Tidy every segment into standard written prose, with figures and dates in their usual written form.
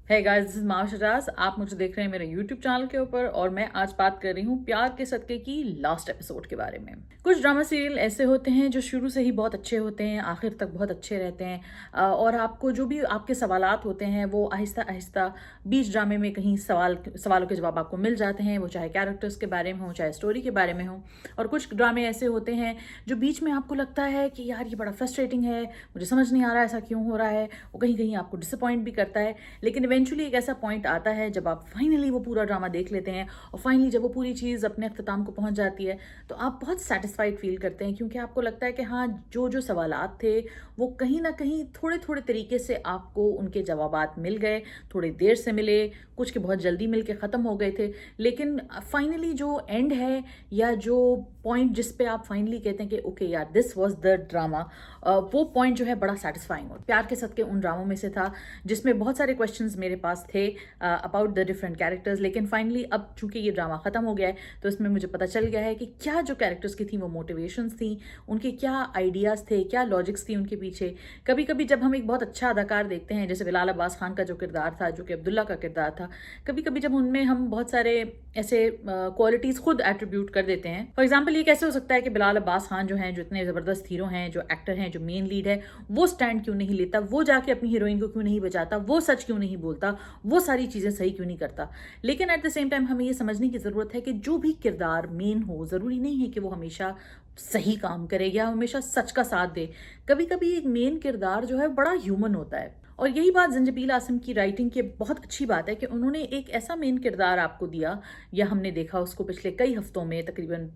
है guys, this is माशराज। आप मुझे देख रहे हैं मेरे यूट्यूब चैनल के ऊपर और मैं आज बात कर रही हूँ प्यार के सदके की लास्ट एपिसोड के बारे में। कुछ ड्रामा सीरियल ऐसे होते हैं जो शुरू से ही बहुत अच्छे होते हैं, आखिर तक बहुत अच्छे रहते हैं और आपको जो भी आपके सवालात होते हैं वो आहिस्ता आहिस्ता बीच ड्रामे में कहीं सवालों के जवाब आपको मिल जाते हैं, वो चाहे कैरेक्टर्स के बारे में हो चाहे स्टोरी के बारे में हो। और कुछ ड्रामे ऐसे होते हैं जो बीच में आपको लगता है कि यार ये बड़ा फ्रस्ट्रेटिंग है, मुझे समझ नहीं आ रहा है ऐसा क्यों हो रहा है, वो कहीं कहीं आपको डिसअपॉइंट भी करता है। लेकिन इवेंचुअली एक ऐसा पॉइंट आता है जब आप फाइनली वो पूरा ड्रामा देख लेते हैं और फाइनली जब वो पूरी चीज़ अपने अख्ताम को पहुंच जाती है तो आप बहुत सेटिस्फाइड फील करते हैं, क्योंकि आपको लगता है कि हाँ, जो जो सवालात थे वो कहीं ना कहीं थोड़े थोड़े तरीके से आपको उनके जवाबात मिल गए। थोड़ी देर से मिले, कुछ के बहुत जल्दी मिल के ख़त्म हो गए थे, लेकिन फाइनली जो एंड है या जो पॉइंट जिस पे आप फाइनली कहते हैं कि ओके यार दिस वाज द ड्रामा, वो पॉइंट जो है बड़ा सेटिस्फाइंग हो। प्यार के साथ के उन ड्रामों में से था जिसमें बहुत सारे क्वेश्चंस मेरे पास थे अबाउट द डिफरेंट कैरेक्टर्स, लेकिन फाइनली अब चूंकि ये ड्रामा ख़त्म हो गया है तो इसमें मुझे पता चल गया है कि क्या जो कैरेक्टर्स की थी वो मोटिवेशंस थी, उनके क्या आइडियाज़ थे, क्या लॉजिक्स थी उनके पीछे। कभी कभी जब हम एक बहुत अच्छा अदाकार देखते हैं, जैसे बिलाल अब्बास खान का जो किरदार था, जो कि अब्दुल्ला का किरदार था, कभी कभी जब उनमें हम बहुत सारे ऐसे क्वालिटीज़ खुद एट्रीब्यूट कर देते हैं। फॉर एग्जाम्पल ये कैसे हो सकता है कि बिलाल अब्बास खान जो हैं, जो इतने ज़बरदस्त हीरो हैं, जो एक्टर हैं, जो मेन लीड है, वो स्टैंड क्यों नहीं लेता, वो जाके अपनी हीरोइन को क्यों नहीं बचाता, वो सच क्यों नहीं बोलता, वो सारी चीज़ें सही क्यों नहीं करता। लेकिन एट द सेम टाइम हमें ये समझने की ज़रूरत है कि जो भी किरदार मेन हो, ज़रूरी नहीं है कि वो हमेशा सही काम करे या हमेशा सच का साथ दे। कभी कभी एक मेन किरदार जो है बड़ा ह्यूमन होता है। और यही बात जंजबील आसिम की राइटिंग की बहुत अच्छी बात है कि उन्होंने एक ऐसा मेन किरदार आपको दिया, या हमने देखा उसको पिछले कई हफ्तों में, तकरीबन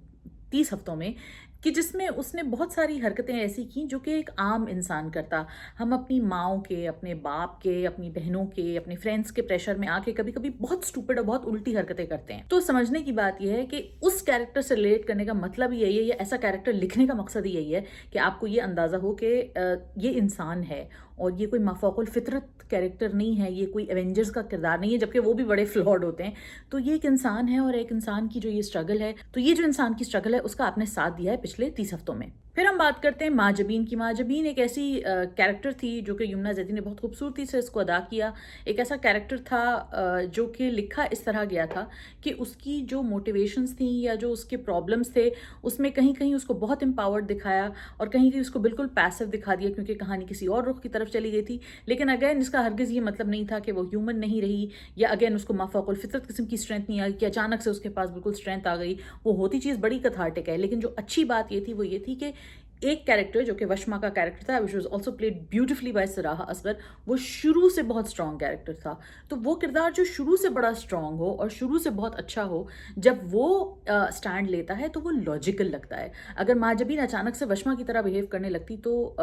30 हफ्तों में, कि जिसमें उसने बहुत सारी हरकतें ऐसी की जो कि एक आम इंसान करता। हम अपनी माओ के, अपने बाप के, अपनी बहनों के, अपने फ्रेंड्स के प्रेशर में आके कभी कभी बहुत स्टूपिड और बहुत उल्टी हरकतें करते हैं। तो समझने की बात यह है कि उस कैरेक्टर से रिलेट करने का मतलब यही है, या ऐसा कैरेक्टर लिखने का मकसद ही यही है कि आपको ये अंदाजा हो कि ये इंसान है और ये कोई माफौकुल फितरत कैरेक्टर नहीं है, ये कोई एवेंजर्स का किरदार नहीं है, जबकि वो भी बड़े फ्लॉड होते हैं। तो ये एक इंसान है और एक इंसान की जो ये स्ट्रगल है, तो ये जो इंसान की स्ट्रगल है उसका आपने साथ दिया है पिछले 30 हफ्तों में। फिर हम बात करते हैं माँ जबीन की। माँ जबीन एक ऐसी कैरेक्टर थी जो कि यमुना जैदी ने बहुत खूबसूरती से इसको अदा किया। एक ऐसा कैरेक्टर था जो कि लिखा इस तरह गया था कि उसकी जो मोटिवेशंस थी या जो उसके प्रॉब्लम्स थे, उसमें कहीं कहीं उसको बहुत एम्पावर्ड दिखाया और कहीं कहीं उसको बिल्कुल पैसिव दिखा दिया, क्योंकि कहानी किसी और रुख की तरफ चली गई थी। लेकिन अगेन इसका हरगिज़ ये मतलब नहीं था कि वो ह्यूमन नहीं रही, या अगेन उसको माफौकुल फितरत किस्म की स्ट्रेंथ नहीं आई कि अचानक से उसके पास बिल्कुल स्ट्रेंथ आ गई। वो होती चीज़ बड़ी कथार्टिक है, लेकिन जो अच्छी बात ये थी वो ये थी कि एक कैरेक्टर जो कि वशमा का कैरेक्टर था, which was also played beautifully by Saraha Asghar, वो शुरू से बहुत स्ट्रॉन्ग कैरेक्टर था। तो वो किरदार जो शुरू से बड़ा स्ट्रॉन्ग हो और शुरू से बहुत अच्छा हो, जब वो स्टैंड लेता है तो वो लॉजिकल लगता है। अगर माँ जबीन अचानक से वशमा की तरह बिहेव करने लगती तो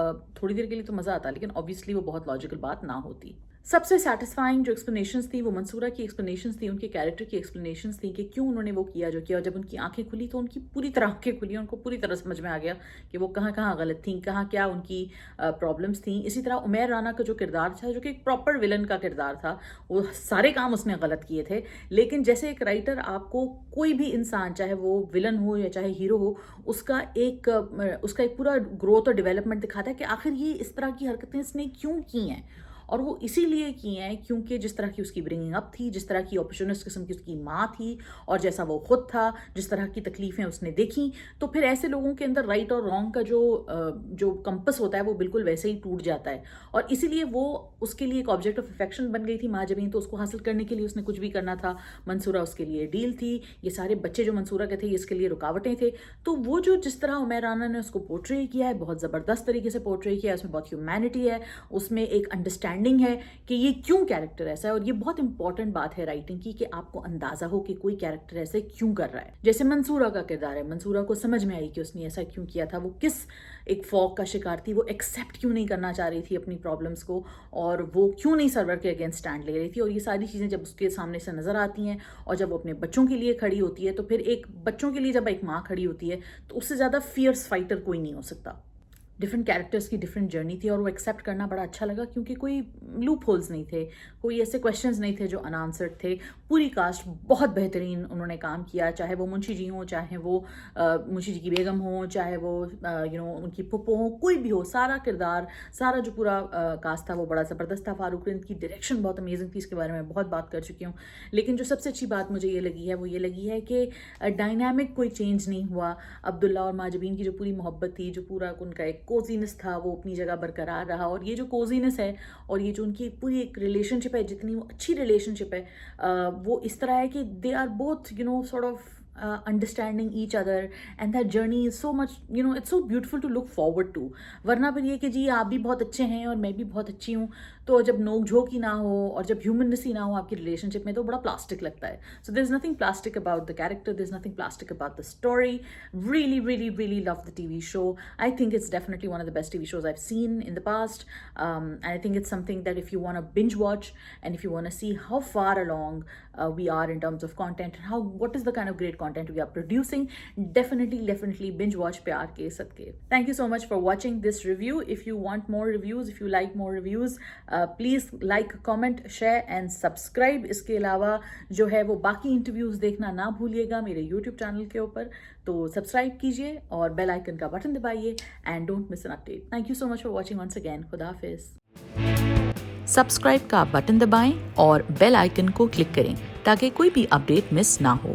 थोड़ी देर के लिए तो मज़ा आता, लेकिन ऑब्वियसली वो बहुत लॉजिकल बात ना होती। सबसे सेटिस्फाइंग जो एक्सप्लेनेशंस थी वो मंसूरा की एक्सप्लेनेशंस थी, उनके कैरेक्टर की एक्सप्लेनेशंस थी कि क्यों उन्होंने वो किया जो किया। और जब उनकी आंखें खुली तो उनकी पूरी तरह आंखें खुली, उनको पूरी तरह समझ में आ गया कि वो कहाँ कहाँ गलत थी, कहाँ क्या उनकी प्रॉब्लम्स थी। इसी तरह उमैर राना का जो किरदार था, जो कि एक प्रॉपर विलन का किरदार था, वो सारे काम उसने गलत किए थे। लेकिन जैसे एक राइटर आपको कोई भी इंसान, चाहे वो विलन हो या चाहे हीरो हो, उसका एक पूरा ग्रोथ और डेवलपमेंट दिखाता है कि आखिर ये इस तरह की हरकतें इसने क्यों की हैं। और वो इसीलिए की हैं क्योंकि जिस तरह की उसकी ब्रिंगिंग अप थी, जिस तरह की अपॉर्चुनिस्ट किस्म की उसकी माँ थी, और जैसा वो खुद था, जिस तरह की तकलीफ़ें उसने देखी, तो फिर ऐसे लोगों के अंदर राइट और रॉन्ग का जो कंपस होता है वो बिल्कुल वैसे ही टूट जाता है। और इसीलिए वो उसके लिए एक ऑब्जेक्ट ऑफ अफेक्शन बन गई थी माँ जबीन। तो उसको हासिल करने के लिए उसने कुछ भी करना था। मंसूरा उसके लिए डील थी, ये सारे बच्चे जो मंसूरा के थे ये इसके लिए रुकावटें थे। तो वो जो जिस तरह उमैर राना ने उसको पोर्ट्रे किया है, बहुत ज़बरदस्त तरीके से पोर्ट्रे किया है, उसमें बहुत ह्यूमैनिटी है, उसमें एक अंडरस्टैंडिंग है कि ये क्यों कैरेक्टर ऐसा है। और ये बहुत इंपॉर्टेंट बात है राइटिंग की कि आपको अंदाजा हो कि कोई कैरेक्टर ऐसे क्यों कर रहा है। जैसे मंसूरा का किरदार है, मंसूरा को समझ में आई कि उसने ऐसा क्यों किया था, वो किस एक फॉग का शिकार थी, वो एक्सेप्ट क्यों नहीं करना चाह रही थी अपनी प्रॉब्लम्स को, और वो क्यों नहीं सर्वर के अगेंस्ट स्टैंड ले रही थी। और ये सारी चीज़ें जब उसके सामने से नजर आती हैं और जब वो अपने बच्चों के लिए खड़ी होती है, तो फिर एक बच्चों के लिए जब एक माँ खड़ी होती है तो उससे ज़्यादा फियर्स फाइटर कोई नहीं हो सकता। डिफरेंट कैरेक्टर्स की डिफरेंट जर्नी थी और वो एक्सेप्ट करना बड़ा अच्छा लगा, क्योंकि कोई लूप होल्स नहीं थे, कोई ऐसे क्वेश्चंस नहीं थे जो अनआंसर्ड थे। पूरी कास्ट बहुत बेहतरीन उन्होंने काम किया, चाहे वो मुंशी जी हों, चाहे वो मुंशी जी की बेगम हो, चाहे वो उनकी पुप्पो हो, कोई भी हो, सारा किरदार, सारा जो पूरा कास्ट था वो बड़ा ज़बरदस्त था। फारूक रिंद की डायरेक्शन बहुत अमेजिंग थी, इसके बारे में बहुत बात कर चुकी हूँ। लेकिन जो सबसे अच्छी बात मुझे ये लगी है वो ये लगी है कि डायनामिक कोई चेंज नहीं हुआ। अब्दुल्ला और माजबीन की जो पूरी मोहब्बत थी, जो पूरा उनका एक कोजीनेस था, वो अपनी जगह बरकरार रहा। और ये जो कोजीनेस है और ये जो उनकी पूरी एक रिलेशनशिप है, जितनी वो अच्छी रिलेशनशिप है, वो इस तरह है कि they are both sort of understanding each other, and that journey is so much, it's so beautiful to look forward to। वरना फिर ये कि जी आप भी बहुत अच्छे हैं और मैं भी बहुत अच्छी हूँ, तो जब नोक झोंक ही ना हो और जब ह्यूमननेस ही ना हो आपकी रिलेशनशिप में, तो बड़ा प्लास्टिक लगता है। So there is nothing plastic about the character, there is nothing plastic about the story. Really really really love the TV show. I think it's definitely one of the best TV shows I have seen in the past, and I think it's something that if you want to binge watch and if you want to see how far along we are in terms of content and what is the kind of great content we are producing, definitely binge watch प्यार के सदके। Thank you so much for watching this review. If you want more reviews, if you like more reviews, please like, comment, share and subscribe। इसके अलावा जो है वो बाकी interviews देखना ना भूलिएगा मेरे यूट्यूब चैनल के ऊपर, तो सब्सक्राइब कीजिए और बेल आइकन का बटन दबाइए and don't miss an update. Thank you so much for watching once again. खुदा हाफिज। सब्सक्राइब का बटन दबाएं और बेल आइकन को क्लिक करें ताकि कोई भी अपडेट मिस ना हो।